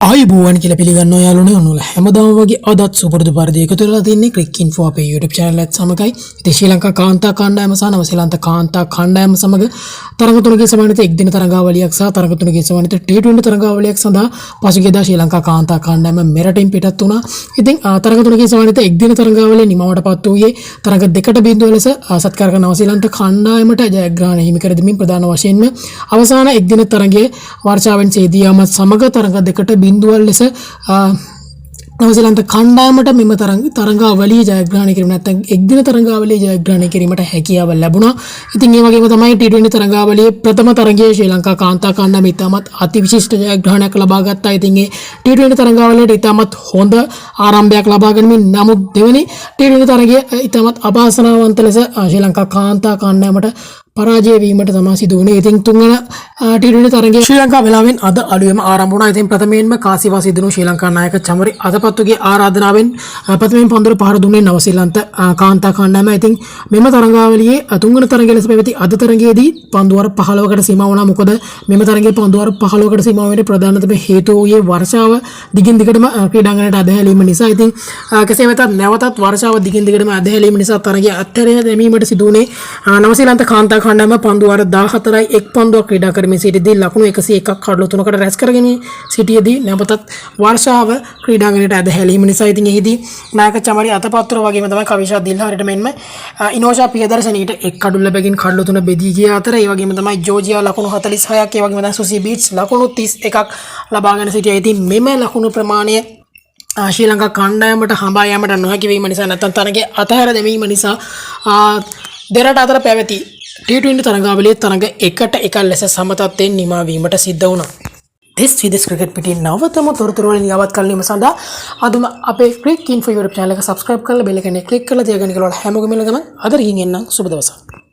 ආයුබෝවන් කියලා පිළිගන්නවා යාළුවනේ ඔන්නෝලා හැමදාම වගේ අදත් සුපුරුදු පරිදි එකතු වෙලා තින්නේ ක්ලික් ඉන්ෆෝ අපේ YouTube channel එකත් සමගයි. ඉතින් ශ්‍රී ලංකා කාන්තා කණ්ඩායම සහ නවසීලන්ත කාන්තා කණ්ඩායම සමග තරඟ තුනකේ සමන්විත එක් දින තරඟාවලියක් සහ තරඟ තුනකේ සමන්විත T20 තරඟාවලියක් සඳහා පසුගියදා ශ්‍රී ලංකා කාන්තා කණ්ඩායම මෙරටින් පිටත් වුණා. ඉතින් තරඟ තුනකේ සමන්විත එක් දින තරඟාවලිය නිමවටපත් වූයේ තරඟ දෙකට බිඳුව ලෙස සත්කාරක නවසීලන්ත කණ්ඩායමට ජයග්‍රහණය හිමි කර දෙමින් ප්‍රධාන වශයෙන්ම අවසාන එක් දින තරඟයේ වර්ෂාවෙන් සේදී යාම සමග තරඟ දෙකට බිඳුව ලෙස නවසීලන්ත කණ්ඩායමට මෙම තරඟාවලිය ජයග්‍රහණය කිරීම නැත්නම් එක් දින තරඟාවලිය ජයග්‍රහණය කිරීමට හැකියාව ලැබුණා. ඉතින් ඒ වගේම තමයි T20 තරඟාවලියේ ප්‍රථම තරඟයේ ශ්‍රී ලංකා කාන්තා කණ්ඩායම ඉතාමත් අතිවිශිෂ්ට ජයග්‍රහණයක් ලබා ගත්තා. ඉතින් ඒ T20 තරඟාවලියට ඉතාමත් හොඳ ආරම්භයක් ලබා ගැනීම නමුත් දෙවෙනි T20 තරඟයේ ඉතාමත් අවාසනාවන්ත ලෙස ශ්‍රී ලංකා කාන්තා කණ්ඩායමට පරාජය වීමට තමයි සිදු වුණේ. ඉතින් තුන්වන T20 තරඟයේ ශ්‍රී ලංකා වෙලාවෙන් අද අලුයම ආරම්භ වුණා. ඉතින් ප්‍රථමයෙන්ම කාසිවා සිදුණු ශ්‍රී ලංකා නායක චමරි අතපත්තුගේ ආරාධනාවෙන් ප්‍රථමයෙන් පන්දුර පහර දුන්නේ නවසීලන්ත කාන්තා කණ්ඩායම. ඉතින් මෙම තරඟාවලියේ තුන්වන තරඟය ලෙස පැවති අද තරඟයේදී පන්දුවර 15කට සීමා වුණා. මොකද මෙම තරඟයේ පන්දුවර 15කට සීමා වෙන්න ප්‍රධානතම හේතුව වූයේ වර්ෂාව දිගින් දිගටම ක්‍රීඩාංගණයට අදහැලීම නිසා. ඉතින් කෙසේ වෙතත් නැවතත් වර්ෂාව දිගින් දිගටම අදහැලීම නිසා තරඟය අත්හැර දැමීමට සිදු වුණේ නවසීලන්ත කාන්තා කණ්ඩායම පන්දුවර 14යි එක් පන්දුවක් ක්‍රීඩා කරමින් සිටියදී ලකුණු 101ක් කඩලු 3කට රැස් කරගෙන සිටියදී නැවතත් වර්ෂාව ක්‍රීඩාංගණයට ඇදහැලීම නිසා ඉතින් එහිදී නායක චමරි අතපත්තුර වගේම තමයි කවිෂා දිල්හාරිට මෙන්ම ඉනෝෂා පියදර්ශනීට එක් කඩුල්ල බැගින් කඩලු 3 බෙදී ගිය අතර ඒ වගේම තමයි ජෝර්ජියා ලකුණු 46ක් ඒ වගේම තමයි සුසි බීට්ස් ලකුණු 31ක් ලබාගෙන සිටියා. ඉතින් මෙම ලකුණු ප්‍රමාණය ශ්‍රී ලංකා කණ්ඩායමට හඹා යාමට නොහැකි වීම නිසා නැත්නම් තරඟයේ අතහැර දැමීම නිසා දෙරට අතර පැවති T20 තරඟාවලියේ තරඟ 1-1 ලෙස සමතත්වයෙන් නිමා වීමට සිද්ධ වුණා. දෙස් විදේශ ක්‍රිකට් පිටින් නවතම තොරතුරු වලින් යවත් කල්ලීම සඳහා අදම අපේ ක්ලික් ඉන්ෆෝ YouTube channel එක subscribe කරලා bell එකනේ click කරලා තියාගන්න කියලා හැමෝගෙම ඉල්ලගම අද රිහින් එන්නම් සුබ දවසක්.